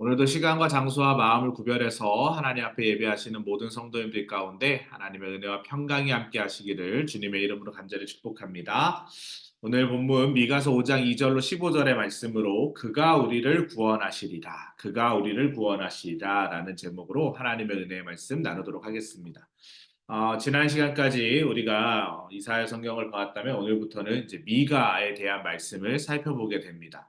오늘도 시간과 장소와 마음을 구별해서 하나님 앞에 예배하시는 모든 성도님들 가운데 하나님의 은혜와 평강이 함께 하시기를 주님의 이름으로 간절히 축복합니다. 오늘 본문 미가서 5장 2절로 15절의 말씀으로 그가 우리를 구원하시리라. 그가 우리를 구원하시리라 라는 제목으로 하나님의 은혜의 말씀 나누도록 하겠습니다. 지난 시간까지 우리가 이사야 성경을 봤다면 오늘부터는 이제 미가에 대한 말씀을 살펴보게 됩니다.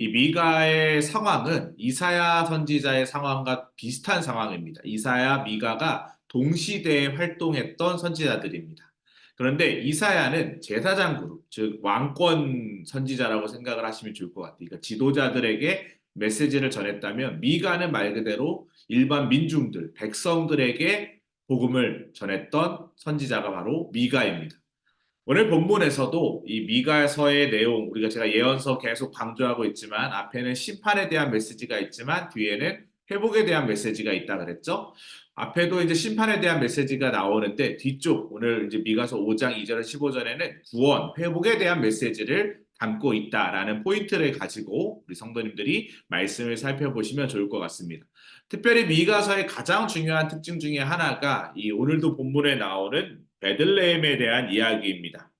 이 미가의 상황은 이사야 선지자의 상황과 비슷한 상황입니다. 이사야, 미가가 동시대에 활동했던 선지자들입니다. 그런데 이사야는 제사장 그룹, 즉 왕권 선지자라고 생각을 하시면 좋을 것 같아요. 그러니까 지도자들에게 메시지를 전했다면 미가는 말 그대로 일반 민중들, 백성들에게 복음을 전했던 선지자가 바로 미가입니다. 오늘 본문에서도 이 미가서의 내용, 제가 예언서 계속 강조하고 있지만 앞에는 심판에 대한 메시지가 있지만 뒤에는 회복에 대한 메시지가 있다 그랬죠. 앞에도 이제 심판에 대한 메시지가 나오는데 뒤쪽 오늘 이제 미가서 5장 2절 15절에는 구원, 회복에 대한 메시지를 담고 있다라는 포인트를 가지고 우리 성도님들이 말씀을 살펴보시면 좋을 것 같습니다. 특별히 미가서의 가장 중요한 특징 중에 하나가 이 오늘도 본문에 나오는 베들레헴에 대한 이야기입니다.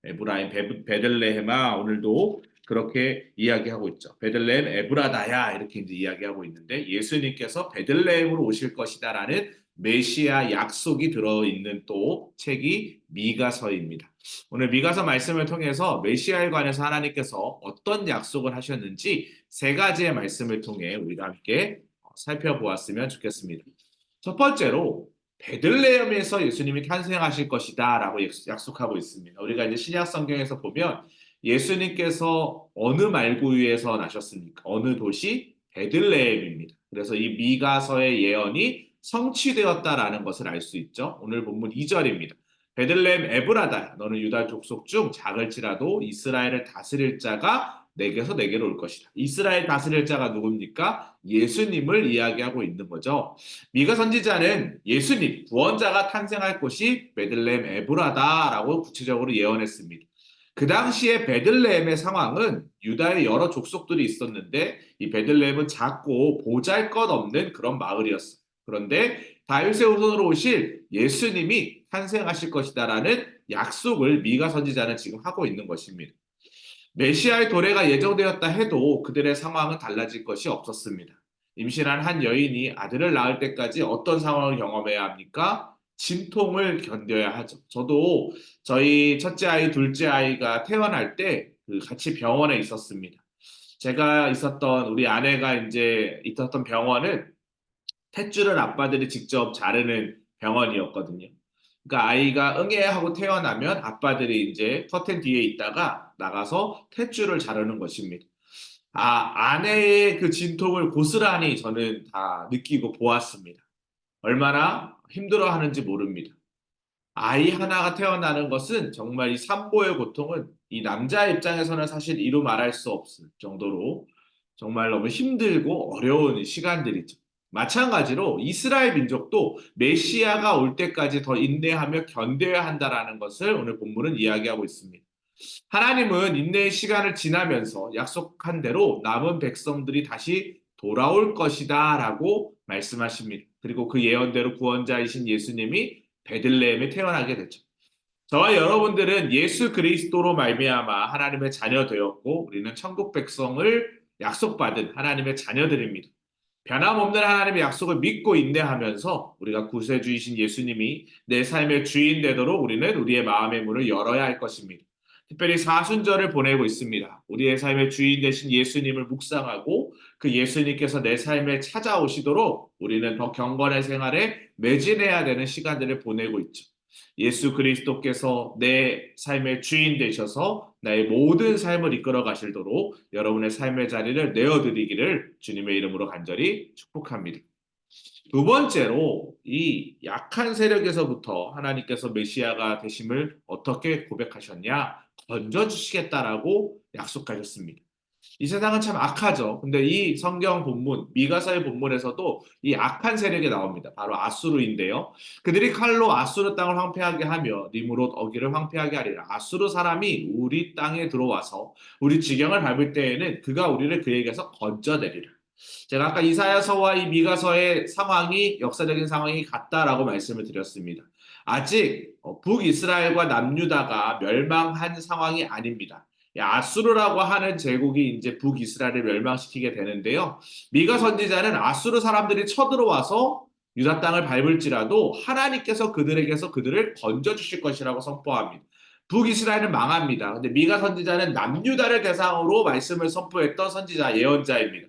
에브라임 베들레헴아 오늘도 그렇게 이야기하고 있죠. 베들레헴 에브라다야 이렇게 이제 이야기하고 있는데 예수님께서 베들레헴으로 오실 것이다라는 메시아 약속이 들어있는 또 책이 미가서입니다. 오늘 미가서 말씀을 통해서 메시아에 관해서 하나님께서 어떤 약속을 하셨는지 세 가지의 말씀을 통해 우리가 함께 살펴보았으면 좋겠습니다. 첫 번째로 베들레헴에서 예수님이 탄생하실 것이다라고 약속하고 있습니다. 우리가 이제 신약 성경에서 보면 예수님께서 어느 말구유에서 나셨습니까? 어느 도시? 베들레헴입니다. 그래서 이 미가서의 예언이 성취되었다라는 것을 알 수 있죠. 오늘 본문 2절입니다. 베들레헴 에브라다 너는 유다 족속 중 작을지라도 이스라엘을 다스릴 자가 내게서 내게로 올 것이다. 이스라엘 다스릴 자가 누굽니까? 예수님을 이야기하고 있는 거죠. 미가 선지자는 예수님, 구원자가 탄생할 곳이 베들레헴 에브라다라고 구체적으로 예언했습니다. 그 당시에 베들레헴의 상황은 유다의 여러 족속들이 있었는데 이 베들레헴은 작고 보잘것없는 그런 마을이었어요. 그런데 다윗의 후손으로 오실 예수님이 탄생하실 것이다라는 약속을 미가 선지자는 지금 하고 있는 것입니다. 메시아의 도래가 예정되었다 해도 그들의 상황은 달라질 것이 없었습니다. 임신한 한 여인이 아들을 낳을 때까지 어떤 상황을 경험해야 합니까? 진통을 견뎌야 하죠. 저도 저희 첫째 아이, 둘째 아이가 태어날 때 같이 병원에 있었습니다. 제가 있었던 우리 아내가 이제 있었던 병원은 탯줄을 아빠들이 직접 자르는 병원이었거든요. 그러니까 아이가 응애 하고 태어나면 아빠들이 이제 커튼 뒤에 있다가 나가서 탯줄을 자르는 것입니다. 아내의 그 진통을 고스란히 저는 다 느끼고 보았습니다. 얼마나 힘들어하는지 모릅니다. 아이 하나가 태어나는 것은 정말 이 산모의 고통은 이 남자 입장에서는 사실 이루 말할 수 없을 정도로 정말 너무 힘들고 어려운 시간들이죠. 마찬가지로 이스라엘 민족도 메시아가 올 때까지 더 인내하며 견뎌야 한다라는 것을 오늘 본문은 이야기하고 있습니다. 하나님은 인내의 시간을 지나면서 약속한 대로 남은 백성들이 다시 돌아올 것이다라고 말씀하십니다. 그리고 그 예언대로 구원자이신 예수님이 베들레헴에 태어나게 되죠. 저와 여러분들은 예수 그리스도로 말미암아 하나님의 자녀 되었고 우리는 천국 백성을 약속받은 하나님의 자녀들입니다. 변함없는 하나님의 약속을 믿고 인내하면서 우리가 구세주이신 예수님이 내 삶의 주인 되도록 우리는 우리의 마음의 문을 열어야 할 것입니다. 특별히 사순절을 보내고 있습니다. 우리의 삶의 주인 되신 예수님을 묵상하고 그 예수님께서 내 삶에 찾아오시도록 우리는 더 경건의 생활에 매진해야 되는 시간들을 보내고 있죠. 예수 그리스도께서 내 삶의 주인 되셔서 나의 모든 삶을 이끌어 가시도록 여러분의 삶의 자리를 내어드리기를 주님의 이름으로 간절히 축복합니다. 두 번째로 이 약한 세력에서부터 하나님께서 메시아가 되심을 어떻게 고백하셨냐? 건져주시겠다라고 약속하셨습니다. 이 세상은 참 악하죠. 근데 이 성경 본문, 미가서의 본문에서도 이 악한 세력이 나옵니다. 바로 아수르인데요. 그들이 칼로 아수르 땅을 황폐하게 하며 니무롯 어기를 황폐하게 하리라. 아수르 사람이 우리 땅에 들어와서 우리 지경을 밟을 때에는 그가 우리를 그에게서 건져내리라. 제가 아까 이사야서와 이 미가서의 상황이 역사적인 상황이 같다라고 말씀을 드렸습니다. 아직 북이스라엘과 남유다가 멸망한 상황이 아닙니다. 이 아수르라고 하는 제국이 이제 북이스라엘을 멸망시키게 되는데요. 미가 선지자는 아수르 사람들이 쳐들어와서 유다 땅을 밟을지라도 하나님께서 그들에게서 그들을 건져주실 것이라고 선포합니다. 북이스라엘은 망합니다. 근데 미가 선지자는 남유다를 대상으로 말씀을 선포했던 선지자 예언자입니다.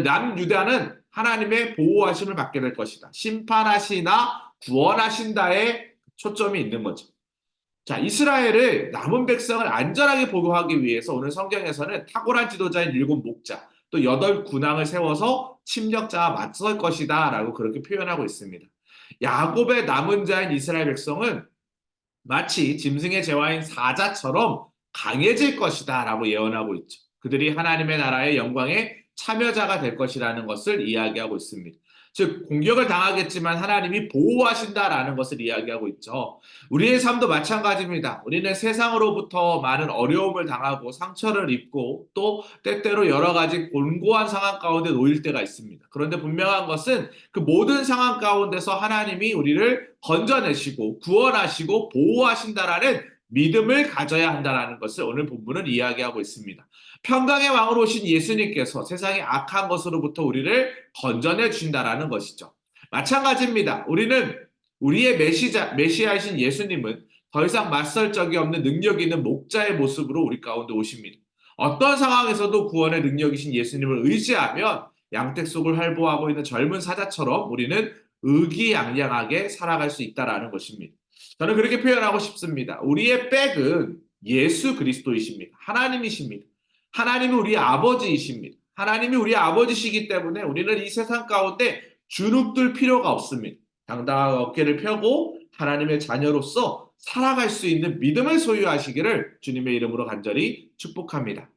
남유다는 하나님의 보호하심을 받게 될 것이다. 심판하시나 구원하신다에 초점이 있는 거죠. 자, 이스라엘을 남은 백성을 안전하게 보호하기 위해서 오늘 성경에서는 탁월한 지도자인 7목자 또 8군왕을 세워서 침략자와 맞설 것이다 라고 그렇게 표현하고 있습니다. 야곱의 남은 자인 이스라엘 백성은 마치 짐승의 제왕인 사자처럼 강해질 것이다 라고 예언하고 있죠. 그들이 하나님의 나라의 영광에 참여자가 될 것이라는 것을 이야기하고 있습니다. 즉 공격을 당하겠지만 하나님이 보호하신다라는 것을 이야기하고 있죠. 우리의 삶도 마찬가지입니다. 우리는 세상으로부터 많은 어려움을 당하고 상처를 입고 또 때때로 여러 가지 곤고한 상황 가운데 놓일 때가 있습니다. 그런데 분명한 것은 그 모든 상황 가운데서 하나님이 우리를 건져내시고 구원하시고 보호하신다라는 믿음을 가져야 한다는 것을 오늘 본문은 이야기하고 있습니다. 평강의 왕으로 오신 예수님께서 세상의 악한 것으로부터 우리를 건져내 주신다라는 것이죠. 마찬가지입니다. 우리는 우리의 메시아이신 예수님은 더 이상 맞설 적이 없는 능력 있는 목자의 모습으로 우리 가운데 오십니다. 어떤 상황에서도 구원의 능력이신 예수님을 의지하면 양떼 속을 활보하고 있는 젊은 사자처럼 우리는 의기양양하게 살아갈 수 있다라는 것입니다. 저는 그렇게 표현하고 싶습니다. 우리의 백은 예수 그리스도이십니다. 하나님이십니다. 하나님이 우리 아버지이십니다. 하나님이 우리 아버지시기 때문에 우리는 이 세상 가운데 주눅들 필요가 없습니다. 당당하게 어깨를 펴고 하나님의 자녀로서 살아갈 수 있는 믿음을 소유하시기를 주님의 이름으로 간절히 축복합니다.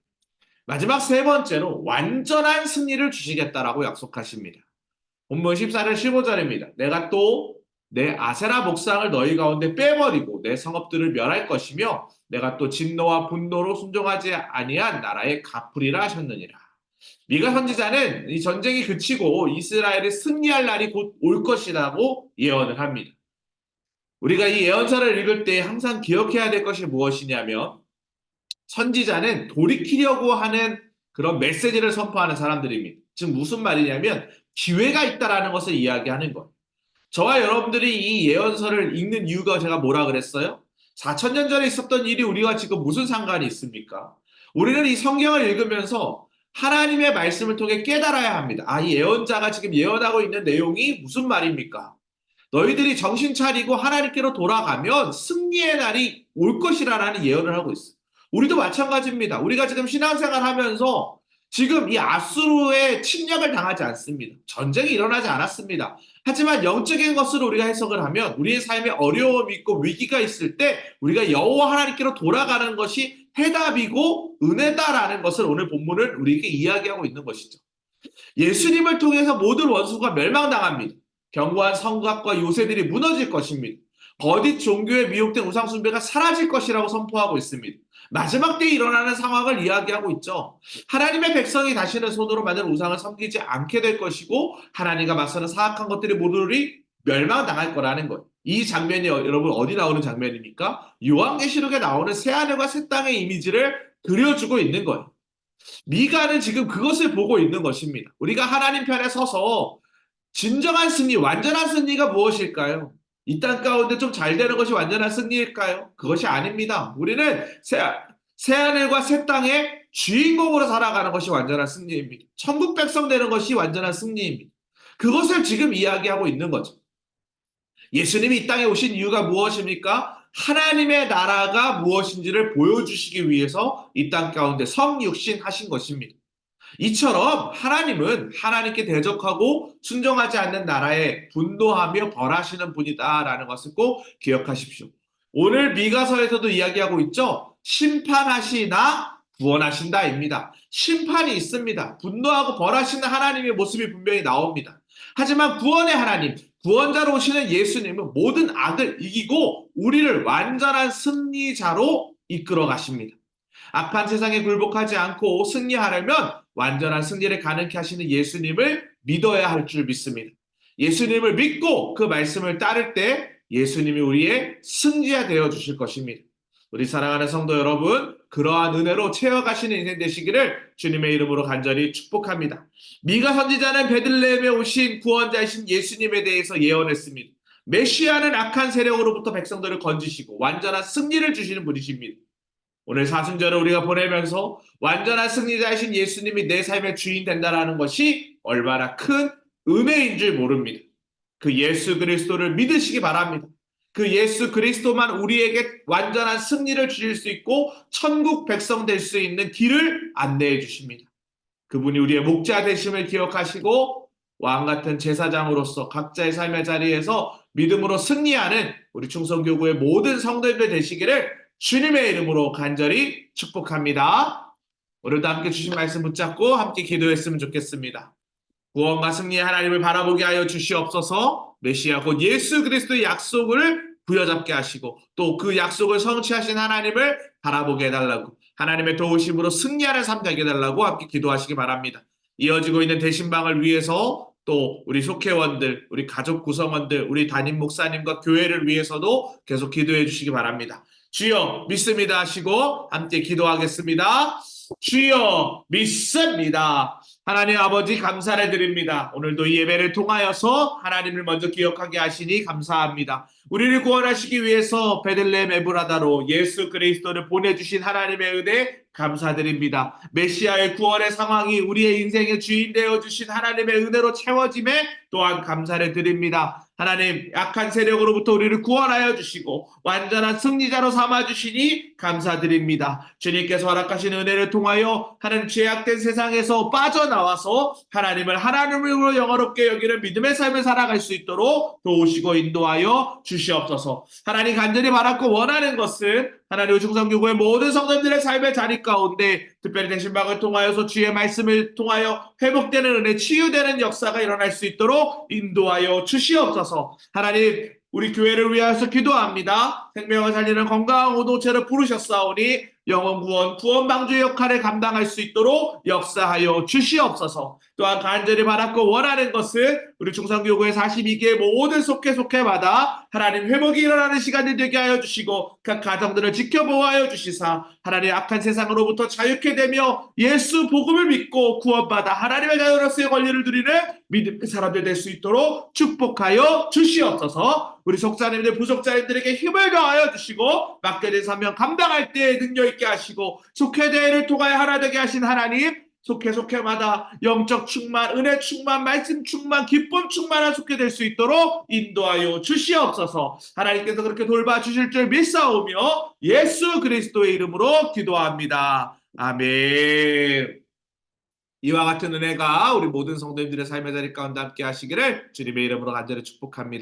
마지막 세 번째로 완전한 승리를 주시겠다라고 약속하십니다. 본문 14절 15절입니다. 내가 또 내 아세라 목상을 너희 가운데 빼버리고 내 성읍들을 멸할 것이며 내가 또 진노와 분노로 순종하지 아니한 나라에 갚으리라 하셨느니라. 미가 선지자는 이 전쟁이 그치고 이스라엘이 승리할 날이 곧 올 것이라고 예언을 합니다. 우리가 이 예언서를 읽을 때 항상 기억해야 될 것이 무엇이냐면 선지자는 돌이키려고 하는 그런 메시지를 선포하는 사람들입니다. 즉 무슨 말이냐면 기회가 있다라는 것을 이야기하는 거예요. 저와 여러분들이 이 예언서를 읽는 이유가 제가 뭐라 그랬어요? 4,000년 전에 있었던 일이 우리와 지금 무슨 상관이 있습니까? 우리는 이 성경을 읽으면서 하나님의 말씀을 통해 깨달아야 합니다. 아, 이 예언자가 지금 예언하고 있는 내용이 무슨 말입니까? 너희들이 정신 차리고 하나님께로 돌아가면 승리의 날이 올 것이라는 예언을 하고 있어요. 우리도 마찬가지입니다. 우리가 지금 신앙생활 하면서 지금 이 아수르의 침략을 당하지 않습니다. 전쟁이 일어나지 않았습니다. 하지만 영적인 것으로 우리가 해석을 하면 우리의 삶에 어려움이 있고 위기가 있을 때 우리가 여호와 하나님께로 돌아가는 것이 해답이고 은혜다라는 것을 오늘 본문은 우리에게 이야기하고 있는 것이죠. 예수님을 통해서 모든 원수가 멸망당합니다. 견고한 성곽과 요새들이 무너질 것입니다. 거짓 종교에 미혹된 우상 숭배가 사라질 것이라고 선포하고 있습니다. 마지막 때에 일어나는 상황을 이야기하고 있죠. 하나님의 백성이 다시는 손으로 만든 우상을 섬기지 않게 될 것이고 하나님과 맞서는 사악한 것들이 모두리 멸망당할 거라는 것. 이 장면이 여러분 어디 나오는 장면입니까? 요한계시록에 나오는 새하늘과 새 땅의 이미지를 그려주고 있는 거예요. 미가는 지금 그것을 보고 있는 것입니다. 우리가 하나님 편에 서서 진정한 승리, 완전한 승리가 무엇일까요? 이 땅 가운데 좀 잘 되는 것이 완전한 승리일까요? 그것이 아닙니다. 우리는 새하늘과 새 땅의 주인공으로 살아가는 것이 완전한 승리입니다. 천국 백성 되는 것이 완전한 승리입니다. 그것을 지금 이야기하고 있는 거죠. 예수님이 이 땅에 오신 이유가 무엇입니까? 하나님의 나라가 무엇인지를 보여주시기 위해서 이 땅 가운데 성육신 하신 것입니다. 이처럼 하나님은 하나님께 대적하고 순종하지 않는 나라에 분노하며 벌하시는 분이다라는 것을 꼭 기억하십시오. 오늘 미가서에서도 이야기하고 있죠. 심판하시나 구원하신다입니다. 심판이 있습니다. 분노하고 벌하시는 하나님의 모습이 분명히 나옵니다. 하지만 구원의 하나님, 구원자로 오시는 예수님은 모든 악을 이기고 우리를 완전한 승리자로 이끌어 가십니다. 악한 세상에 굴복하지 않고 승리하려면 완전한 승리를 가능케 하시는 예수님을 믿어야 할 줄 믿습니다. 예수님을 믿고 그 말씀을 따를 때 예수님이 우리의 승리가 되어 주실 것입니다. 우리 사랑하는 성도 여러분, 그러한 은혜로 채워가시는 인생 되시기를 주님의 이름으로 간절히 축복합니다. 미가 선지자는 베들레헴에 오신 구원자이신 예수님에 대해서 예언했습니다. 메시아는 악한 세력으로부터 백성들을 건지시고 완전한 승리를 주시는 분이십니다. 오늘 사순절을 우리가 보내면서 완전한 승리자이신 예수님이 내 삶의 주인 된다는 것이 얼마나 큰 은혜인 줄 모릅니다. 그 예수 그리스도를 믿으시기 바랍니다. 그 예수 그리스도만 우리에게 완전한 승리를 주실 수 있고 천국 백성 될 수 있는 길을 안내해 주십니다. 그분이 우리의 목자 되심을 기억하시고 왕 같은 제사장으로서 각자의 삶의 자리에서 믿음으로 승리하는 우리 충성교구의 모든 성도들 되시기를 주님의 이름으로 간절히 축복합니다. 오늘도 함께 주신 말씀 붙잡고 함께 기도했으면 좋겠습니다. 구원과 승리의 하나님을 바라보게 하여 주시옵소서. 메시아 곧 예수 그리스도의 약속을 부여잡게 하시고 또 그 약속을 성취하신 하나님을 바라보게 해달라고 하나님의 도우심으로 승리하는 삶 되게 해달라고 함께 기도하시기 바랍니다. 이어지고 있는 대신방을 위해서 또 우리 속회원들, 우리 가족 구성원들, 우리 담임 목사님과 교회를 위해서도 계속 기도해 주시기 바랍니다. 주여 믿습니다 하시고 함께 기도하겠습니다. 주여 믿습니다. 하나님 아버지 감사를 드립니다. 오늘도 이 예배를 통하여서 하나님을 먼저 기억하게 하시니 감사합니다. 우리를 구원하시기 위해서 베들레헴 에브라다로 예수 그리스도를 보내주신 하나님의 은혜 감사드립니다. 메시아의 구원의 상황이 우리의 인생의 주인 되어주신 하나님의 은혜로 채워짐에 또한 감사를 드립니다. 하나님 약한 세력으로부터 우리를 구원하여 주시고 완전한 승리자로 삼아주시니 감사드립니다. 주님께서 허락하신 은혜를 통하여 하나님 죄악된 세상에서 빠져나와서 하나님을 하나님으로 영화롭게 여기는 믿음의 삶을 살아갈 수 있도록 도우시고 인도하여 주시옵소서. 하나님 간절히 바랐고 원하는 것은 하나님 충성교구의 모든 성도들의 삶의 자리 가운데 특별히 대신방을 통하여서 주의 말씀을 통하여 회복되는 은혜, 치유되는 역사가 일어날 수 있도록 인도하여 주시옵소서. 하나님 우리 교회를 위하여서 기도합니다. 생명을 살리는 건강한 공동체를 부르셨사오니 영혼 구원, 구원 방주의 역할을 감당할 수 있도록 역사하여 주시옵소서. 또한 간절히 바랐고 원하는 것은 우리 충성교구의 42개의 모든 속회마다 하나님 회복이 일어나는 시간이 되게 하여 주시고 각 가정들을 지켜보아여 주시사 하나님 악한 세상으로부터 자유케 되며 예수 복음을 믿고 구원받아 하나님의 자녀로서의 권리를 누리는 믿음의 사람들 될 수 있도록 축복하여 주시옵소서. 우리 속자님들 부속자님들에게 힘을 더하여 주시고 맡겨진 사명 감당할 때 능력 있게 하시고 속회대회를 통하여 하나 되게 하신 하나님 속회마다 영적 충만, 은혜 충만, 말씀 충만, 기쁨 충만한 속회 될 수 있도록 인도하여 주시옵소서. 하나님께서 그렇게 돌봐주실 줄 믿사오며 예수 그리스도의 이름으로 기도합니다. 아멘. 이와 같은 은혜가 우리 모든 성도님들의 삶의 자리 가운데 함께 하시기를 주님의 이름으로 간절히 축복합니다.